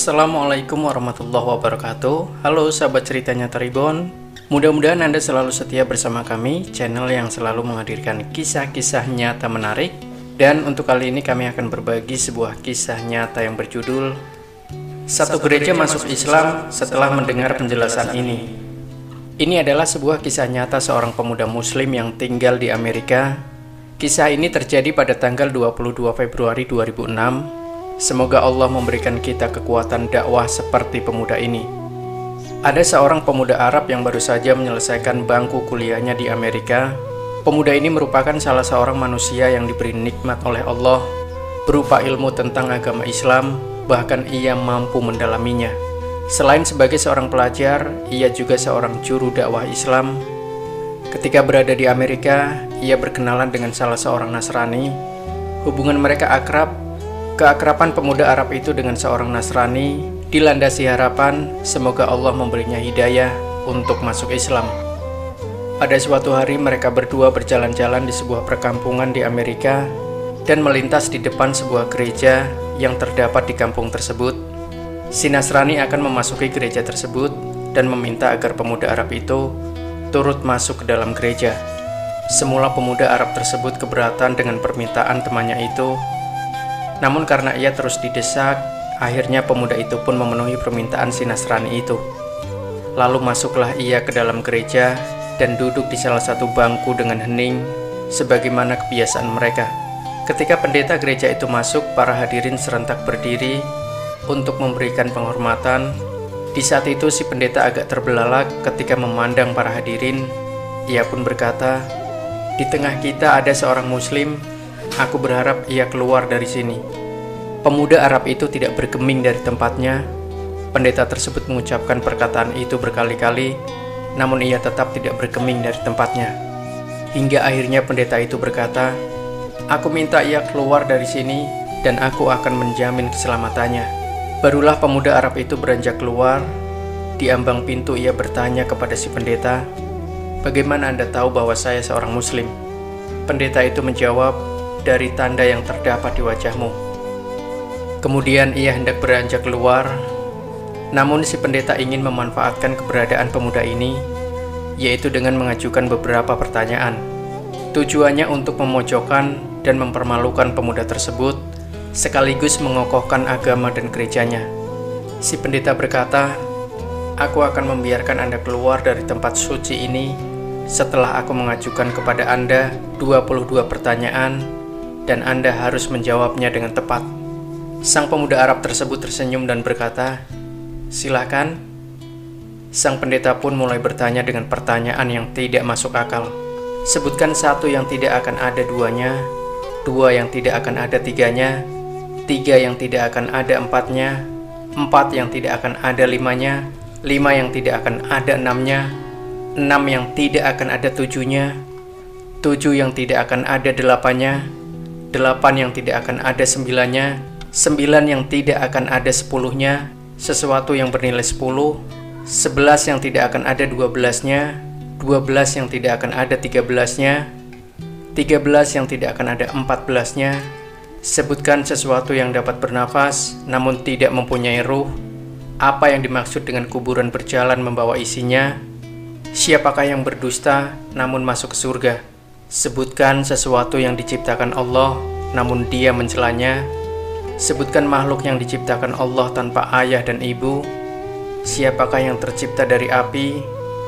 Assalamualaikum warahmatullahi wabarakatuh. Halo sahabat cerita nyata Reborn. Mudah-mudahan Anda selalu setia bersama kami, channel yang selalu menghadirkan kisah-kisah nyata menarik. Dan untuk kali ini kami akan berbagi sebuah kisah nyata yang berjudul Satu gereja masuk Islam setelah mendengar penjelasan ini. Ini adalah sebuah kisah nyata seorang pemuda muslim yang tinggal di Amerika. Kisah ini terjadi pada tanggal 22 Februari 2006. Semoga Allah memberikan kita kekuatan dakwah seperti pemuda ini. Ada seorang pemuda Arab yang baru saja menyelesaikan bangku kuliahnya di Amerika. Pemuda ini merupakan salah seorang manusia yang diberi nikmat oleh Allah berupa ilmu tentang agama Islam, bahkan ia mampu mendalaminya. Selain sebagai seorang pelajar, ia juga seorang juru dakwah Islam. Ketika berada di Amerika, ia berkenalan dengan salah seorang Nasrani. Hubungan mereka akrab. Keakraban pemuda Arab itu dengan seorang Nasrani dilandasi harapan semoga Allah memberinya hidayah untuk masuk Islam. Pada suatu hari mereka berdua berjalan-jalan di sebuah perkampungan di Amerika dan melintas di depan sebuah gereja yang terdapat di kampung tersebut. Si Nasrani akan memasuki gereja tersebut dan meminta agar pemuda Arab itu turut masuk ke dalam gereja. Semula pemuda Arab tersebut keberatan dengan permintaan temannya itu. Namun karena ia terus didesak, akhirnya pemuda itu pun memenuhi permintaan si Nasrani itu. Lalu masuklah ia ke dalam gereja dan duduk di salah satu bangku dengan hening, sebagaimana kebiasaan mereka. Ketika pendeta gereja itu masuk, para hadirin serentak berdiri untuk memberikan penghormatan. Di saat itu si pendeta agak terbelalak ketika memandang para hadirin. Ia pun berkata, "Di tengah kita ada seorang muslim. Aku berharap ia keluar dari sini." Pemuda Arab itu tidak bergeming dari tempatnya. Pendeta tersebut mengucapkan perkataan itu berkali-kali, namun ia tetap tidak bergeming dari tempatnya. Hingga akhirnya pendeta itu berkata, "Aku minta ia keluar dari sini dan aku akan menjamin keselamatannya." Barulah pemuda Arab itu beranjak keluar. Di ambang pintu ia bertanya kepada si pendeta, "Bagaimana Anda tahu bahwa saya seorang muslim?" Pendeta itu menjawab, "Dari tanda yang terdapat di wajahmu." Kemudian ia hendak beranjak keluar, namun si pendeta ingin memanfaatkan keberadaan pemuda ini, yaitu dengan mengajukan beberapa pertanyaan. Tujuannya untuk memojokkan dan mempermalukan pemuda tersebut, sekaligus mengokohkan agama dan gerejanya. Si pendeta berkata, "Aku akan membiarkan Anda keluar dari tempat suci ini setelah aku mengajukan kepada Anda 22 pertanyaan dan Anda harus menjawabnya dengan tepat." Sang pemuda Arab tersebut tersenyum dan berkata, "Silakan." Sang pendeta pun mulai bertanya dengan pertanyaan yang tidak masuk akal. "Sebutkan satu yang tidak akan ada duanya, dua yang tidak akan ada tiganya, tiga yang tidak akan ada empatnya, empat yang tidak akan ada limanya, lima yang tidak akan ada enamnya, enam yang tidak akan ada tujuhnya, tujuh yang tidak akan ada delapannya, delapan yang tidak akan ada sembilannya, 9 yang tidak akan ada 10-nya, sesuatu yang bernilai 10, 11 yang tidak akan ada 12-nya, 12 yang tidak akan ada 13-nya, 13 yang tidak akan ada 14-nya. Sebutkan sesuatu yang dapat bernafas namun tidak mempunyai ruh. Apa yang dimaksud dengan kuburan berjalan membawa isinya? Siapakah yang berdusta namun masuk ke surga? Sebutkan sesuatu yang diciptakan Allah namun dia mencelanya. Sebutkan makhluk yang diciptakan Allah tanpa ayah dan ibu. Siapakah yang tercipta dari api?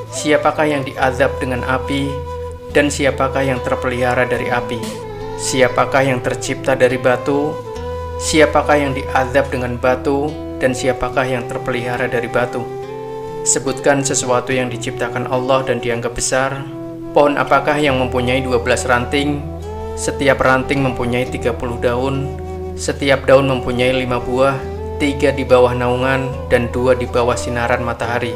Siapakah yang diazab dengan api? Dan siapakah yang terpelihara dari api? Siapakah yang tercipta dari batu? Siapakah yang diazab dengan batu? Dan siapakah yang terpelihara dari batu? Sebutkan sesuatu yang diciptakan Allah dan dianggap besar. Pohon apakah yang mempunyai 12 ranting? Setiap ranting mempunyai 30 daun. Setiap daun mempunyai 5 buah, 3 di bawah naungan dan 2 di bawah sinaran matahari.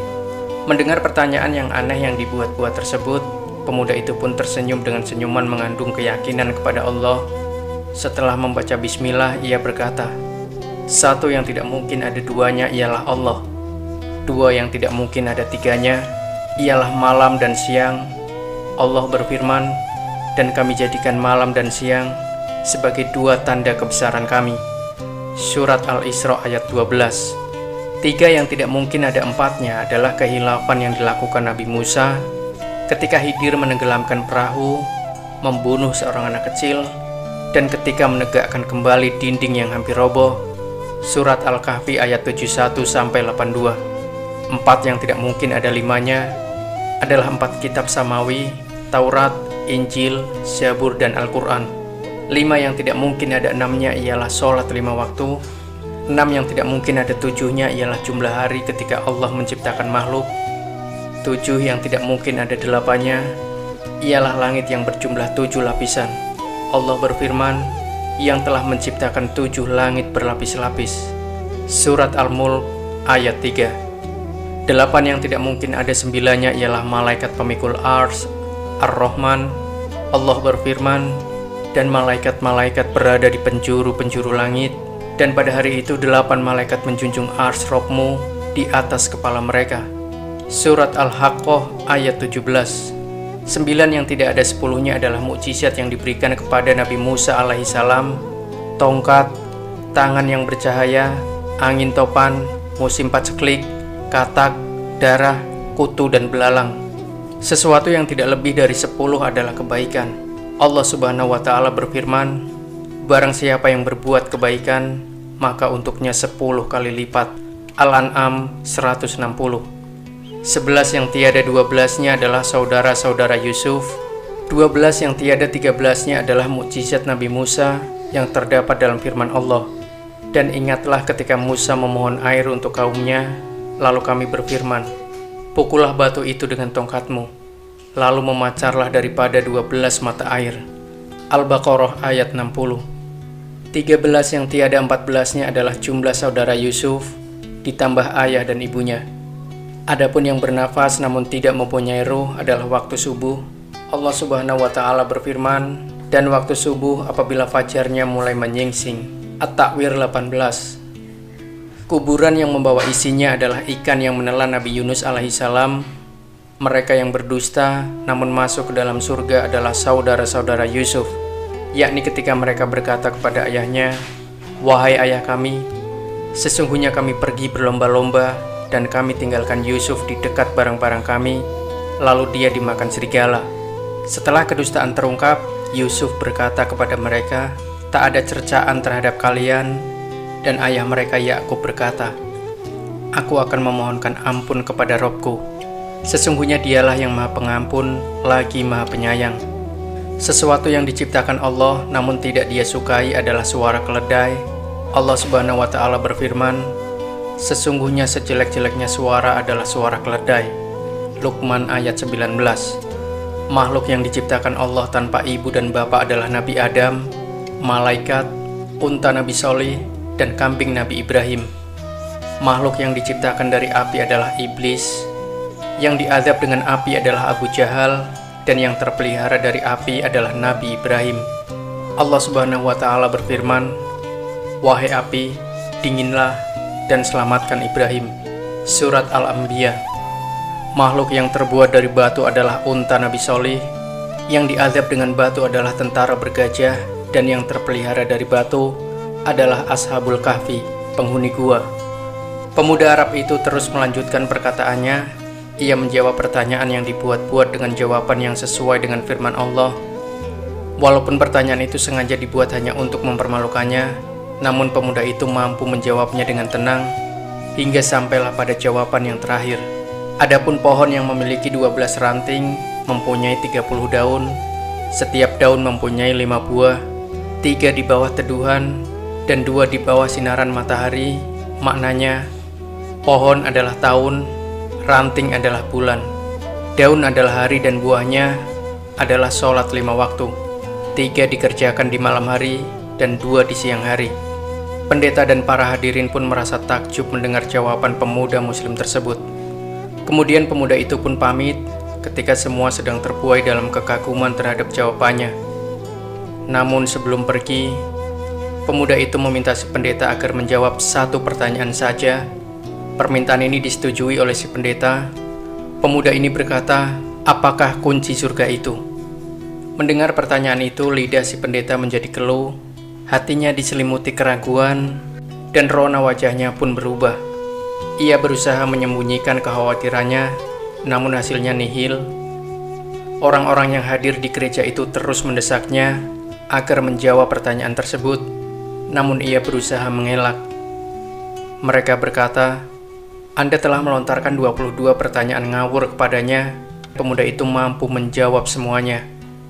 Mendengar pertanyaan yang aneh yang dibuat-buat tersebut, pemuda itu pun tersenyum dengan senyuman mengandung keyakinan kepada Allah. Setelah membaca bismillah, ia berkata, "Satu yang tidak mungkin ada duanya ialah Allah. Dua yang tidak mungkin ada tiganya ialah malam dan siang. Allah berfirman, dan kami jadikan malam dan siang sebagai dua tanda kebesaran kami." Surat Al-Isra ayat 12. Tiga yang tidak mungkin ada empatnya adalah kehilafan yang dilakukan Nabi Musa ketika Khidir menenggelamkan perahu, membunuh seorang anak kecil, dan ketika menegakkan kembali dinding yang hampir roboh. Surat Al-Kahfi ayat 71-82. Empat yang tidak mungkin ada limanya adalah empat kitab samawi, Taurat, Injil, Zabur, dan Al-Quran. Lima yang tidak mungkin ada enamnya ialah sholat 5 waktu. 6 yang tidak mungkin ada 7-nya ialah jumlah hari ketika Allah menciptakan makhluk. 7 yang tidak mungkin ada 8-nya ialah langit yang berjumlah 7 lapisan. Allah berfirman, yang telah menciptakan 7 langit berlapis-lapis. Surat Al-Mulk ayat 3. 8 yang tidak mungkin ada 9-nya ialah malaikat pemikul Ars, Ar-Rahman. Allah berfirman, dan malaikat-malaikat berada di penjuru-penjuru langit. Dan pada hari itu 8 malaikat menjunjung ars Rabbmu di atas kepala mereka. Surat Al-Haqqah ayat 17. 9 yang tidak ada 10-nya adalah mukjizat yang diberikan kepada Nabi Musa alaihissalam, tongkat, tangan yang bercahaya, angin topan, musim paceklik, katak, darah, kutu, dan belalang. Sesuatu yang tidak lebih dari 10 adalah kebaikan. Allah Subhanahu wa Ta'ala berfirman, barang siapa yang berbuat kebaikan, maka untuknya 10 kali lipat. Al-An'am 160. 11 yang tiada 12-nya adalah saudara-saudara Yusuf. 12 yang tiada 13-nya adalah mukjizat Nabi Musa yang terdapat dalam firman Allah. Dan ingatlah ketika Musa memohon air untuk kaumnya, lalu kami berfirman, pukullah batu itu dengan tongkatmu, lalu memacarlah daripada 12 mata air. Al-Baqarah ayat 60. 13 yang tiada 14-nya adalah jumlah saudara Yusuf, ditambah ayah dan ibunya. Adapun yang bernafas namun tidak mempunyai ruh adalah waktu subuh. Allah Subhanahu wa Ta'ala berfirman, dan waktu subuh apabila fajarnya mulai menyingsing. At-Takwir 18. Kuburan yang membawa isinya adalah ikan yang menelan Nabi Yunus alaihissalam. Mereka yang berdusta namun masuk ke dalam surga adalah saudara-saudara Yusuf, yakni ketika mereka berkata kepada ayahnya, wahai ayah kami, sesungguhnya kami pergi berlomba-lomba dan kami tinggalkan Yusuf di dekat barang-barang kami, lalu dia dimakan serigala. Setelah kedustaan terungkap, Yusuf berkata kepada mereka, tak ada cercaan terhadap kalian. Dan ayah mereka Yakub berkata, aku akan memohonkan ampun kepada Robku. Sesungguhnya dialah yang maha pengampun lagi maha penyayang. Sesuatu yang diciptakan Allah namun tidak dia sukai adalah suara keledai. Allah Subhanahu wa Ta'ala berfirman, sesungguhnya sejelek-jeleknya suara adalah suara keledai. Luqman ayat 19. Makhluk yang diciptakan Allah tanpa ibu dan bapak adalah Nabi Adam, malaikat, unta Nabi Soleh, dan kambing Nabi Ibrahim. Makhluk yang diciptakan dari api adalah iblis, yang diazab dengan api adalah Abu Jahal, dan yang terpelihara dari api adalah Nabi Ibrahim. Allah Subhanahu wa Ta'ala berfirman, wahai api, dinginlah dan selamatkan Ibrahim. Surat Al-Anbiya. Makhluk yang terbuat dari batu adalah unta Nabi Soleh, yang diazab dengan batu adalah tentara bergajah, dan yang terpelihara dari batu adalah Ashabul Kahfi, penghuni gua. Pemuda Arab itu terus melanjutkan perkataannya. Ia menjawab pertanyaan yang dibuat-buat dengan jawaban yang sesuai dengan firman Allah. Walaupun pertanyaan itu sengaja dibuat hanya untuk mempermalukannya, namun pemuda itu mampu menjawabnya dengan tenang, hingga sampailah pada jawaban yang terakhir. Adapun pohon yang memiliki 12 ranting, mempunyai 30 daun, setiap daun mempunyai 5 buah, 3 di bawah teduhan, dan 2 di bawah sinaran matahari. Maknanya, pohon adalah tahun, ranting adalah bulan, daun adalah hari, dan buahnya adalah sholat 5 waktu. 3 dikerjakan di malam hari dan 2 di siang hari. Pendeta dan para hadirin pun merasa takjub mendengar jawaban pemuda muslim tersebut. Kemudian pemuda itu pun pamit ketika semua sedang terbuai dalam kekaguman terhadap jawabannya. Namun sebelum pergi, pemuda itu meminta si pendeta agar menjawab 1 pertanyaan saja. Permintaan ini disetujui oleh si pendeta. Pemuda ini berkata, apakah kunci surga itu? Mendengar pertanyaan itu, lidah si pendeta menjadi keluh, hatinya diselimuti keraguan, dan rona wajahnya pun berubah. Ia berusaha menyembunyikan kekhawatirannya, namun hasilnya nihil. Orang-orang yang hadir di gereja itu terus mendesaknya agar menjawab pertanyaan tersebut, namun ia berusaha mengelak. Mereka berkata, "Anda telah melontarkan 22 pertanyaan ngawur kepadanya. Pemuda itu mampu menjawab semuanya.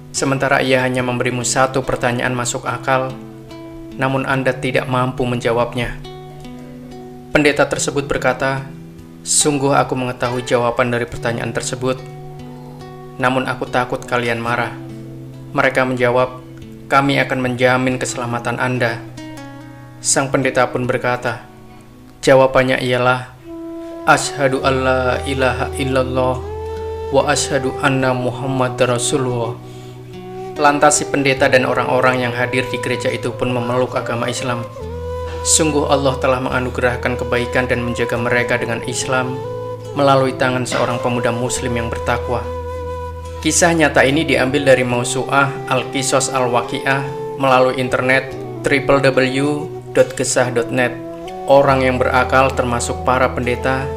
Sementara ia hanya memberimu satu pertanyaan masuk akal, namun Anda tidak mampu menjawabnya." Pendeta tersebut berkata, "Sungguh aku mengetahui jawaban dari pertanyaan tersebut, namun aku takut kalian marah." Mereka menjawab, "Kami akan menjamin keselamatan Anda." Sang pendeta pun berkata, jawabannya ialah, "Asyhadu alla ilaha illallah wa asyhadu anna Muhammad Rasulullah." Lantas si pendeta dan orang-orang yang hadir di gereja itu pun memeluk agama Islam. Sungguh Allah telah menganugerahkan kebaikan dan menjaga mereka dengan Islam melalui tangan seorang pemuda muslim yang bertakwa. Kisah nyata ini diambil dari Mausu'ah Al-Qisas Al-Waqi'ah melalui internet www.kisah.net. Orang yang berakal termasuk para pendeta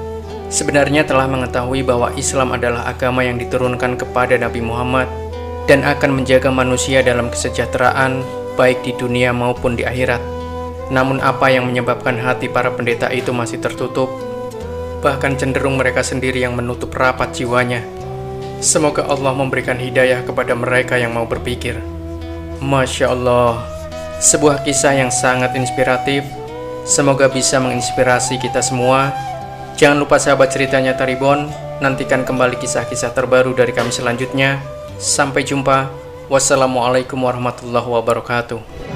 sebenarnya telah mengetahui bahwa Islam adalah agama yang diturunkan kepada Nabi Muhammad dan akan menjaga manusia dalam kesejahteraan baik di dunia maupun di akhirat. Namun apa yang menyebabkan hati para pendeta itu masih tertutup, bahkan cenderung mereka sendiri yang menutup rapat jiwanya. Semoga Allah memberikan hidayah kepada mereka yang mau berpikir. Masya Allah, sebuah kisah yang sangat inspiratif. Semoga bisa menginspirasi kita semua. Jangan lupa sahabat cerita nyata Reborn, nantikan kembali kisah-kisah terbaru dari kami selanjutnya. Sampai jumpa. Wassalamualaikum warahmatullahi wabarakatuh.